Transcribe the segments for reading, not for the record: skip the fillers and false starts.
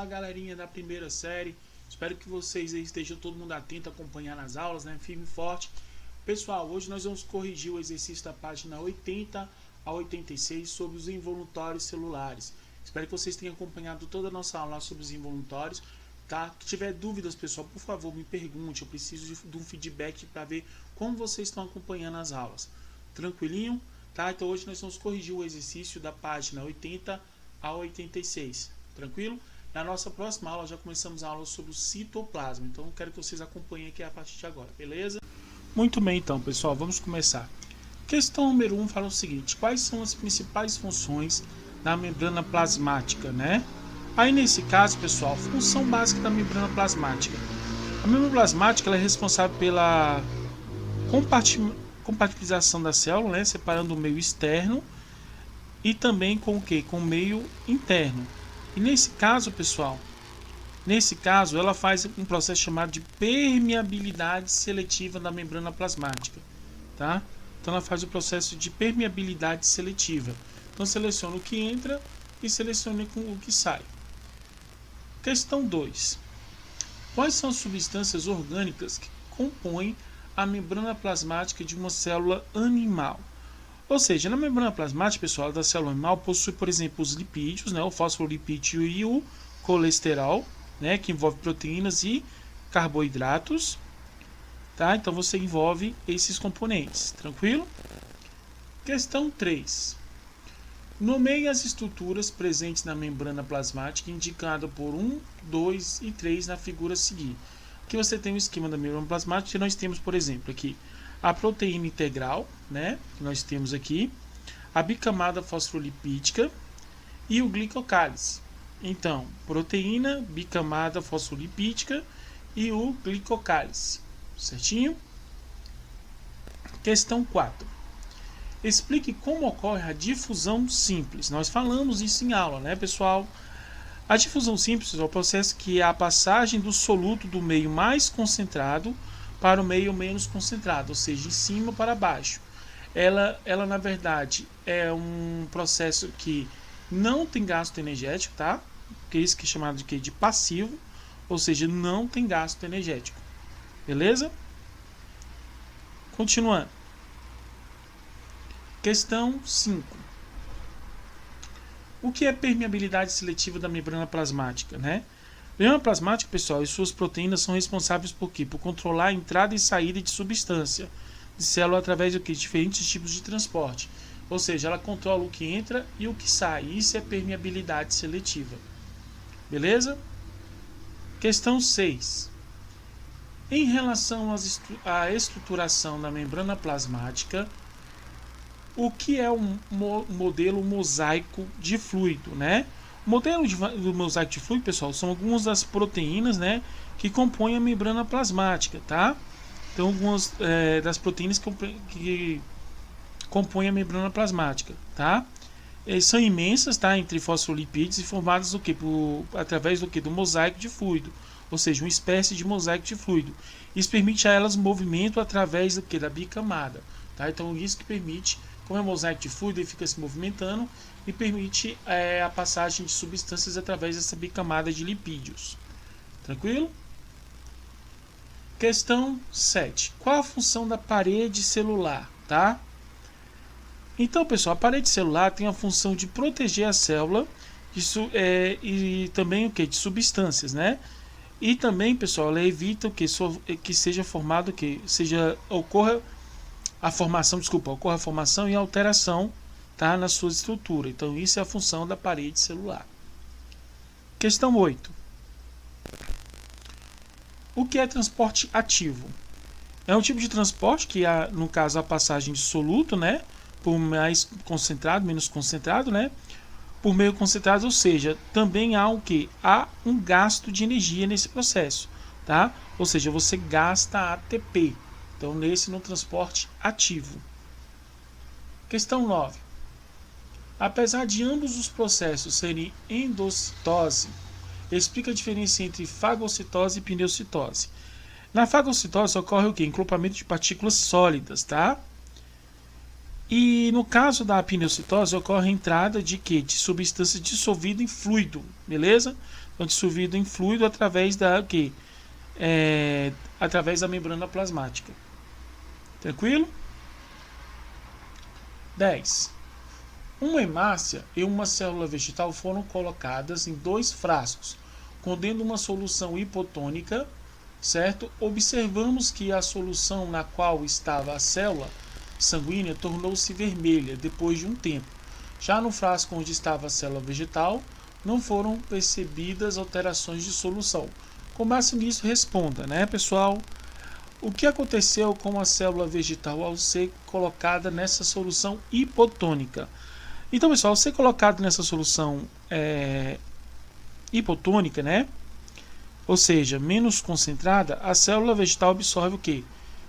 Fala galerinha da primeira série, espero que vocês estejam todo mundo atento a acompanhar as aulas, né? Firme e forte. Pessoal, hoje nós vamos corrigir o exercício da página 80 a 86 sobre os involutórios celulares. Espero que vocês tenham acompanhado toda a nossa aula sobre os involutórios, tá? Se tiver dúvidas, pessoal, por favor, me pergunte, eu preciso de um feedback para ver como vocês estão acompanhando as aulas. Tranquilinho? Tá? Então hoje nós vamos corrigir o exercício da página 80 a 86. Tranquilo? Na nossa próxima aula já começamos a aula sobre o citoplasma. Então eu quero que vocês acompanhem aqui a partir de agora, beleza? Muito bem então, pessoal, vamos começar. Questão número 1 fala o seguinte: quais são as principais funções da membrana plasmática, né? Aí nesse caso, pessoal, função básica da membrana plasmática. A membrana plasmática ela é responsável pela compatibilização da célula, né? Separando o meio externo e também com o que? Com o meio interno. E nesse caso, pessoal, ela faz um processo chamado de permeabilidade seletiva da membrana plasmática, tá? Então ela faz o processo de permeabilidade seletiva. Então seleciona o que entra e seleciona o que sai. Questão 2. Quais são as substâncias orgânicas que compõem a membrana plasmática de uma célula animal? Ou seja, na membrana plasmática, pessoal, da célula animal possui, por exemplo, os lipídios, né, o fosfolipídio e o colesterol, né, que envolve proteínas e carboidratos, tá? Então você envolve esses componentes, tranquilo? Questão 3. Nomeie as estruturas presentes na membrana plasmática indicada por 1, 2 e 3 na figura a seguir. Aqui você tem o esquema da membrana plasmática e nós temos, por exemplo, aqui a proteína integral, né, que nós temos aqui, a bicamada fosfolipídica e o glicocálice. Então, proteína, bicamada fosfolipídica e o glicocálice. Certinho? Questão 4. Explique como ocorre a difusão simples. Nós falamos isso em aula, né, pessoal? A difusão simples é o processo que é a passagem do soluto do meio mais concentrado para o meio menos concentrado, ou seja, de cima para baixo. Ela na verdade é um processo que não tem gasto energético, tá? Que é isso que é chamado de passivo, ou seja, não tem gasto energético. Beleza? Continuando. Questão 5. O que é permeabilidade seletiva da membrana plasmática, né? A membrana plasmática, pessoal, e suas proteínas são responsáveis por quê? Por controlar a entrada e saída de substância de célula através de diferentes tipos de transporte. Ou seja, ela controla o que entra e o que sai. Isso é permeabilidade seletiva. Beleza? Questão 6. Em relação à estruturação da membrana plasmática, o que é um modelo mosaico de fluido, né? O modelo do mosaico de fluido, pessoal, são algumas das proteínas, né, que compõem a membrana plasmática, tá? Então, algumas das proteínas que compõem a membrana plasmática, tá? São imensas, tá? Entre fosfolipídios e formadas através do mosaico de fluido, ou seja, uma espécie de mosaico de fluido. Isso permite a elas movimento através da bicamada, tá? Então, isso que permite, como é mosaico de fluido, ele fica se movimentando e permite a passagem de substâncias através dessa bicamada de lipídios. Tranquilo? Questão 7. Qual a função da parede celular, tá? Então, pessoal, a parede celular tem a função de proteger a célula e também de substâncias, né? E também, pessoal, ela evita que seja formado ocorra a formação e alteração, tá, na sua estrutura. Então, isso é a função da parede celular. Questão 8. O que é transporte ativo? É um tipo de transporte que há, no caso, a passagem de soluto, né, por mais concentrado, menos concentrado, né, por meio concentrado, ou seja, também há Há um gasto de energia nesse processo, tá? Ou seja, você gasta ATP. Então, no transporte ativo. Questão 9. Apesar de ambos os processos serem endocitose, explica a diferença entre fagocitose e pneumocitose. Na fagocitose ocorre o quê? Englobamento de partículas sólidas, tá? E no caso da apineucitose ocorre a entrada de quê? De substância dissolvida em fluido, beleza? Então, dissolvido em fluido através da quê? Através da membrana plasmática. Tranquilo? 10. Uma hemácia e uma célula vegetal foram colocadas em 2 frascos, contendo uma solução hipotônica, certo? Observamos que a solução na qual estava a célula sanguínea tornou-se vermelha depois de um tempo. Já no frasco onde estava a célula vegetal, não foram percebidas alterações de solução. Com base nisso, responda, né, pessoal? O que aconteceu com a célula vegetal ao ser colocada nessa solução hipotônica? Então, pessoal, ao ser colocado nessa solução hipotônica, né? Ou seja, menos concentrada, a célula vegetal absorve o quê?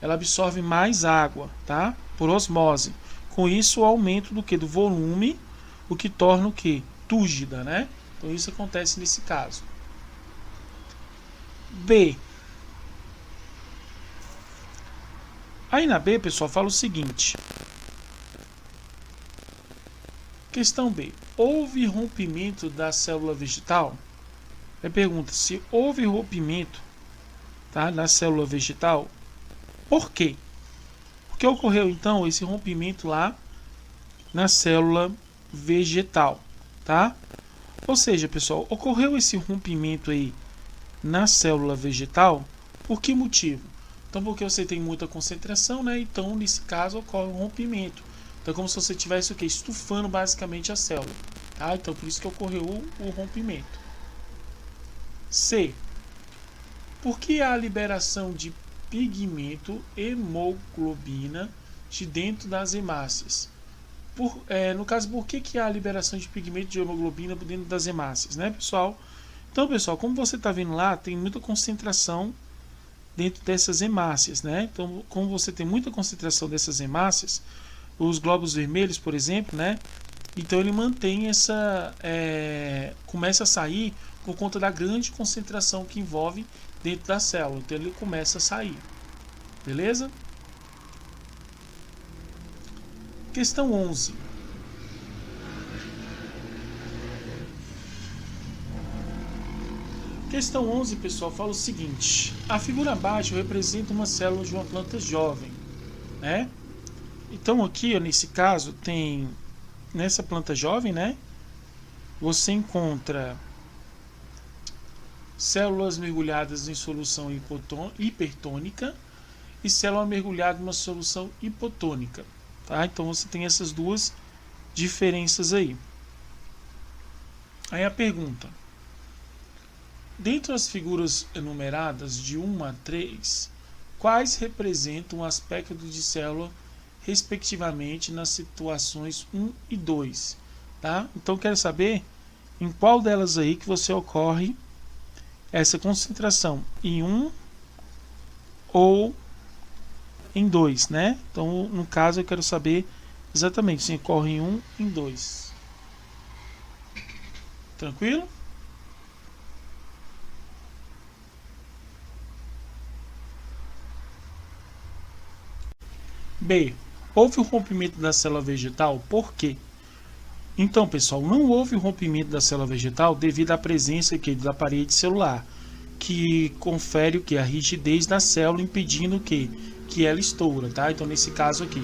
Ela absorve mais água, tá? Por osmose. Com isso, o aumento do que? Do volume, o que torna o quê? Túrgida, né? Então, isso acontece nesse caso. B. Aí na B, pessoal, fala o seguinte. Questão B. Houve rompimento da célula vegetal? Aí pergunta se houve rompimento, tá, na célula vegetal. Por quê? Porque ocorreu então esse rompimento lá na célula vegetal, tá? Ou seja, pessoal, ocorreu esse rompimento aí na célula vegetal, por que motivo? Então, porque você tem muita concentração, né? Então, nesse caso, ocorre um rompimento. Então, como se você estivesse o quê? Estufando basicamente a célula, tá? Então, por isso que ocorreu o rompimento. C. Por que há liberação de pigmento hemoglobina de dentro das hemácias? No caso, por que há liberação de pigmento de hemoglobina dentro das hemácias, né, pessoal? Então, pessoal, como você está vendo lá, tem muita concentração dentro dessas hemácias, né? Então, como você tem muita concentração dessas hemácias, os glóbulos vermelhos, por exemplo, né? Então ele mantém essa, começa a sair por conta da grande concentração que envolve dentro da célula. Então ele começa a sair, beleza? Questão 11. Questão 11, pessoal, fala o seguinte. A figura abaixo representa uma célula de uma planta jovem, né? Então aqui, ó, nesse caso, tem nessa planta jovem, né? Você encontra células mergulhadas em solução hipertônica e célula mergulhada em uma solução hipotônica, tá? Então você tem essas duas diferenças aí. Aí a pergunta: dentre as figuras enumeradas de 1 a 3, quais representam o aspecto de célula respectivamente nas situações 1 e 2, tá? Então quero saber em qual delas aí que você ocorre essa concentração, em 1 ou em 2, né? Então, no caso, eu quero saber exatamente se ocorre em 1 e em 2. Tranquilo? B. Houve o rompimento da célula vegetal, por quê? Então, pessoal, não houve o rompimento da célula vegetal devido à presença aqui da parede celular, que confere o que? A rigidez da célula, impedindo o que? Que ela estoura, tá? Então, nesse caso aqui,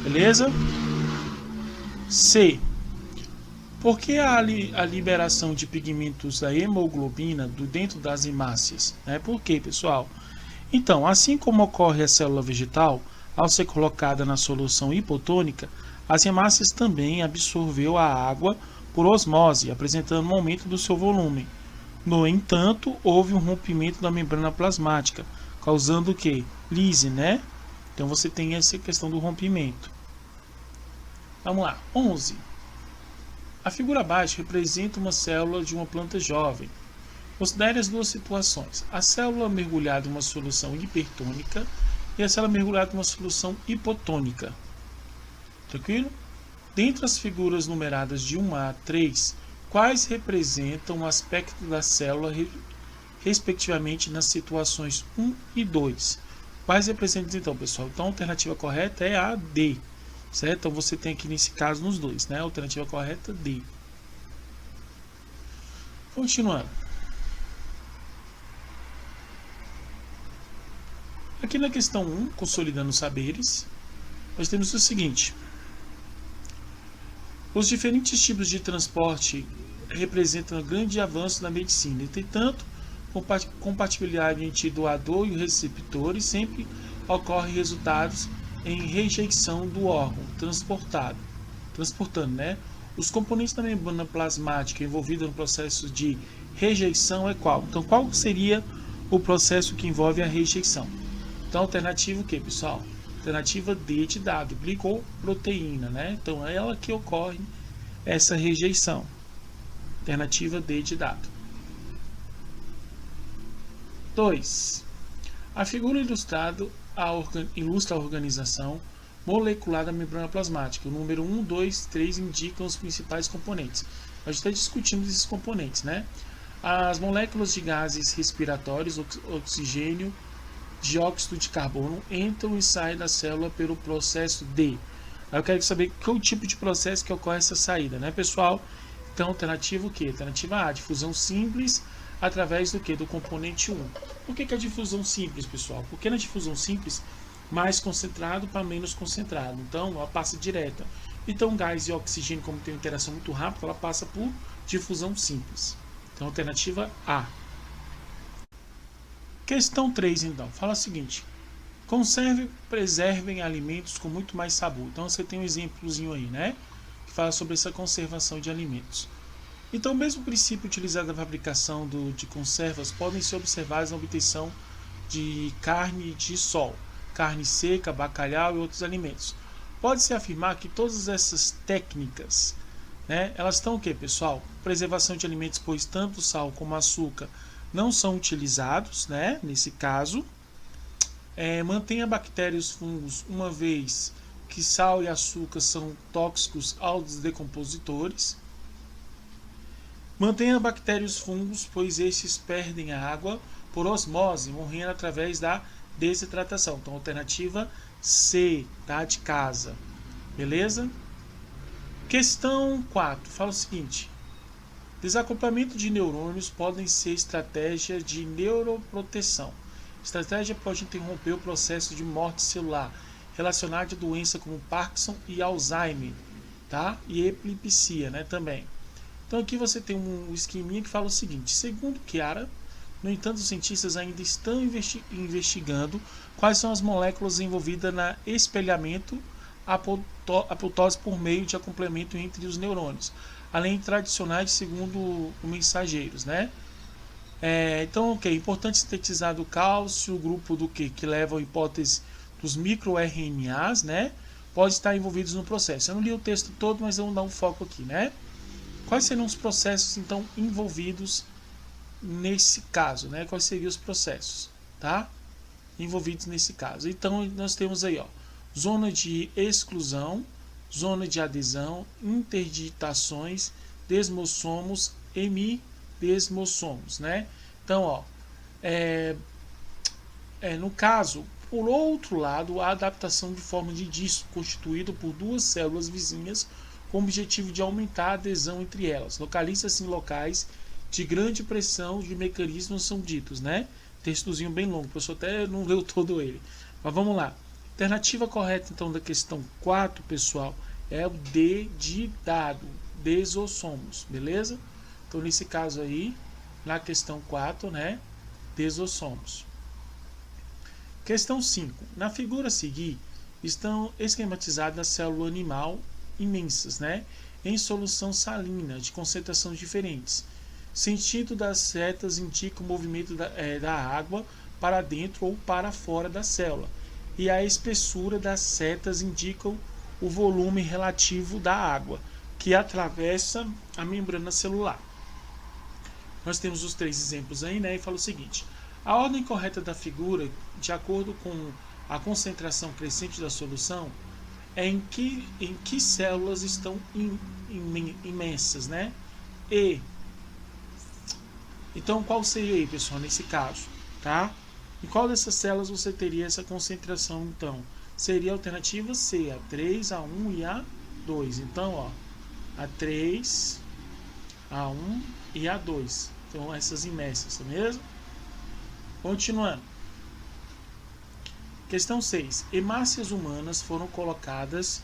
beleza? C. Por que a liberação de pigmentos da hemoglobina dentro das hemácias? Por quê, pessoal? Então, assim como ocorre a célula vegetal, ao ser colocada na solução hipotônica, as hemácias também absorveu a água por osmose, apresentando um aumento do seu volume. No entanto, houve um rompimento da membrana plasmática, causando o que? Lise, né? Então você tem essa questão do rompimento. Vamos lá. 11. A figura abaixo representa uma célula de uma planta jovem. Considere as duas situações: a célula mergulhada em uma solução hipertônica e a célula mergulhada em uma solução hipotônica. Tranquilo? Dentre as figuras numeradas de 1 a 3, quais representam o aspecto da célula respectivamente nas situações 1 e 2? Quais representam então, pessoal? Então a alternativa correta é a D, certo? Então você tem aqui nesse caso nos dois, né? Alternativa correta D. Continuando. Aqui na questão 1, consolidando os saberes, nós temos o seguinte: os diferentes tipos de transporte representam um grande avanço na medicina. Entretanto, compatibilidade entre doador e o receptor sempre ocorre resultados em rejeição do órgão transportando, né? Os componentes da membrana plasmática envolvida no processo de rejeição é qual? Então, qual seria o processo que envolve a rejeição? Então, alternativa o que, pessoal? Alternativa D de dado, glicoproteína, né? Então, é ela que ocorre essa rejeição. Alternativa D de dado. 2. A figura ilustra a organização molecular da membrana plasmática. O número 1, 2, 3 indicam os principais componentes. Nós já discutimos esses componentes, né? As moléculas de gases respiratórios, oxigênio, dióxido de carbono, entram e saem da célula pelo processo D. Aí eu quero saber qual tipo de processo que ocorre essa saída, né, pessoal? Então, alternativa o quê? Alternativa A, difusão simples, através do que? Do componente 1. Por que a difusão simples, pessoal? Porque na difusão simples, mais concentrado para menos concentrado. Então, ela passa direta. Então, gás e oxigênio, como tem uma interação muito rápida, ela passa por difusão simples. Então, alternativa A. Questão 3, então. Fala o seguinte: preservem alimentos com muito mais sabor. Então, você tem um exemplozinho aí, né? Que fala sobre essa conservação de alimentos. Então, o mesmo princípio utilizado na fabricação de conservas podem ser observados na obtenção de carne de sol, carne seca, bacalhau e outros alimentos. Pode-se afirmar que todas essas técnicas, né, elas estão o que, pessoal? Preservação de alimentos, pois tanto sal como açúcar não são utilizados, né, nesse caso. Mantenha bactérias e fungos, uma vez que sal e açúcar são tóxicos aos decompositores. Mantenha bactérias e fungos, pois estes perdem a água por osmose, morrendo através da desidratação. Então, alternativa C, tá? De casa. Beleza? Questão 4. Fala o seguinte: desacoplamento de neurônios podem ser estratégia de neuroproteção. Estratégia pode interromper o processo de morte celular relacionado a doenças como Parkinson e Alzheimer, tá? E epilepsia, né, também. Então aqui você tem um esqueminha que fala o seguinte: segundo Chiara, no entanto, os cientistas ainda estão investigando quais são as moléculas envolvidas na espelhamento apoptose por meio de acoplamento entre os neurônios, além de tradicionais segundo o mensageiros, né? Então, ok, importante sintetizar do cálcio, o grupo do que leva a hipótese dos microRNAs, né? Pode estar envolvidos no processo. Eu não li o texto todo, mas vamos dar um foco aqui, né? Quais seriam os processos, então, envolvidos nesse caso, né? Quais seriam os processos, tá? Envolvidos nesse caso. Então, nós temos aí, ó, zona de exclusão, zona de adesão, interditações, desmossomos, hemidesmossomos, né? Então, ó, no caso, por outro lado, a adaptação de forma de disco constituído por duas células vizinhas com o objetivo de aumentar a adesão entre elas. Localiza-se em locais de grande pressão de mecanismos são ditos, né? Textozinho bem longo, o professor até não leu todo ele. Mas vamos lá. Alternativa correta, então, da questão 4, pessoal, é o D de dado, desossomos, beleza? Então, nesse caso aí, na questão 4, né, desossomos. Questão 5. Na figura a seguir, estão esquematizadas a célula animal imensas, né, em solução salina, de concentrações diferentes. Sentido das setas indica o movimento da água para dentro ou para fora da célula. E a espessura das setas indicam o volume relativo da água que atravessa a membrana celular. Nós temos os 3 exemplos aí, né? E fala o seguinte: a ordem correta da figura, de acordo com a concentração crescente da solução, é em que células estão imensas, né? E então, qual seria aí, pessoal, nesse caso, tá? Em qual dessas células você teria essa concentração, então, seria a alternativa C, a 3, a 1 e a 2. Então, ó, a 3, a 1 e a 2. Então, essas imensas, tá mesmo? Continuando. Questão 6. Hemácias humanas foram colocadas,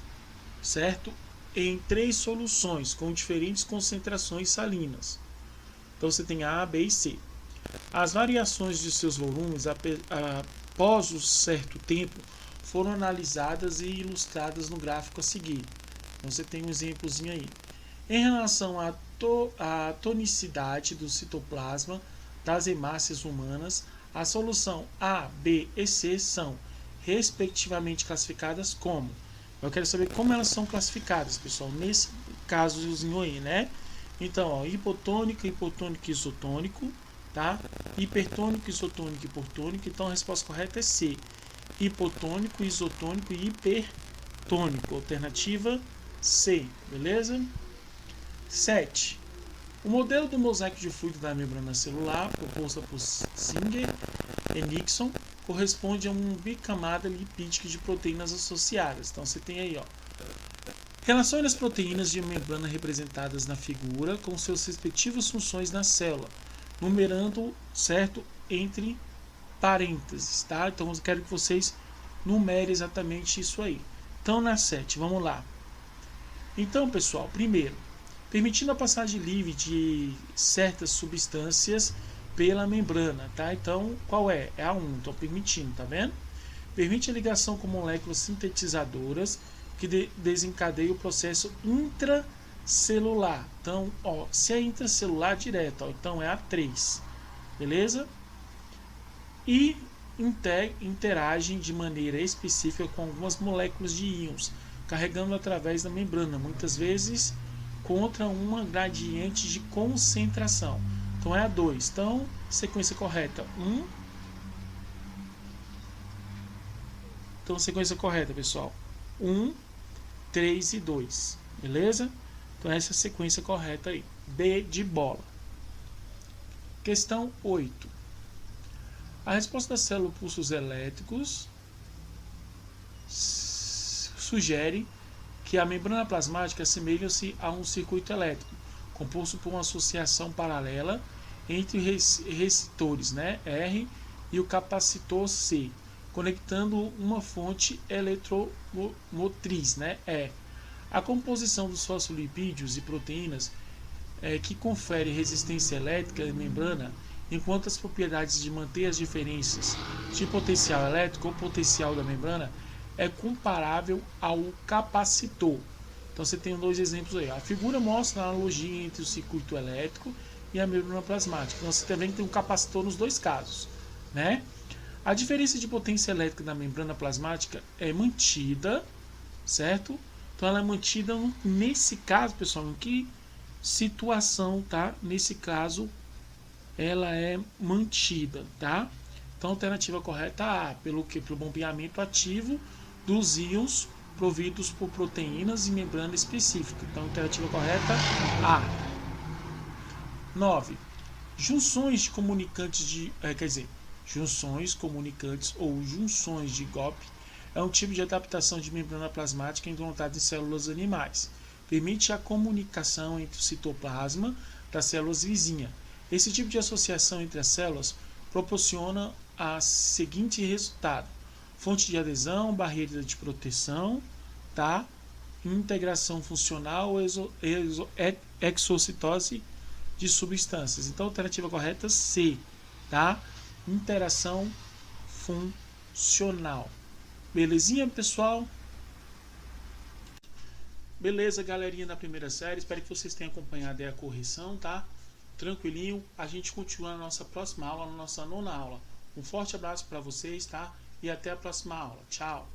certo, em 3 soluções com diferentes concentrações salinas. Então, você tem A, B e C. As variações de seus volumes após um certo tempo foram analisadas e ilustradas no gráfico a seguir. Então, você tem um exemplozinho aí. Em relação à tonicidade do citoplasma das hemácias humanas, a solução A, B e C são respectivamente classificadas como. Eu quero saber como elas são classificadas, pessoal, nesse casozinho aí, né? Então, ó, hipotônico, hipotônico e isotônico, tá? Hipertônico, isotônico e hiportônico. Então, a resposta correta é C. Hipotônico, isotônico e hipertônico. Alternativa C, beleza? 7. O modelo do mosaico de fluido da membrana celular, proposta por Singer e Nixon, corresponde a uma bicamada lipídica de proteínas associadas. Então, você tem aí, ó, relacione as proteínas de membrana representadas na figura com suas respectivas funções na célula, numerando, certo, entre parênteses, tá? Então, eu quero que vocês numerem exatamente isso aí. Então, na 7, vamos lá. Então, pessoal, primeiro, permitindo a passagem livre de certas substâncias pela membrana, tá? Então, qual é? É a 1, então permitindo, tá vendo? Permite a ligação com moléculas sintetizadoras que desencadeia o processo intracelular. Então, ó, se é intracelular direto, ó, então é a 3, beleza? E interagem de maneira específica com algumas moléculas de íons, carregando através da membrana, muitas vezes contra uma gradiente de concentração. Então é a 2. Então, sequência correta 1. Então, sequência correta, pessoal, 1, 3 e 2. Beleza? Então, essa é a sequência correta aí. B de bola. Questão 8. A resposta da célula pulsos elétricos sugere que a membrana plasmática assemelha-se a um circuito elétrico, composto por uma associação paralela entre os resistores, né, R, e o capacitor C, conectando uma fonte eletromotriz, né, E. A composição dos fosfolipídios e proteínas que confere resistência elétrica à membrana, enquanto as propriedades de manter as diferenças de potencial elétrico ou potencial da membrana é comparável ao capacitor. Então você tem 2 exemplos aí. A figura mostra a analogia entre o circuito elétrico e a membrana plasmática. Então você também tem um capacitor nos 2 casos, né? A diferença de potência elétrica da membrana plasmática é mantida, certo? Então ela é mantida nesse caso, pessoal, em que situação, tá? Nesse caso ela é mantida, tá? Então a alternativa correta é A, pelo bombeamento ativo dos íons providos por proteínas e membrana específica. Então a alternativa correta A. 9. Junções de comunicantes junções comunicantes ou junções de GOP é um tipo de adaptação de membrana plasmática encontrada em células animais. Permite a comunicação entre o citoplasma das células vizinhas. Esse tipo de associação entre as células proporciona a seguinte resultado: fonte de adesão, barreira de proteção, tá? Integração funcional, exocitose de substâncias. Então, a alternativa correta é C, tá? Interação funcional. Belezinha, pessoal? Beleza, galerinha da primeira série. Espero que vocês tenham acompanhado aí a correção, tá? Tranquilinho. A gente continua na nossa próxima aula, na nossa 9ª aula. Um forte abraço para vocês, tá? E até a próxima aula. Tchau!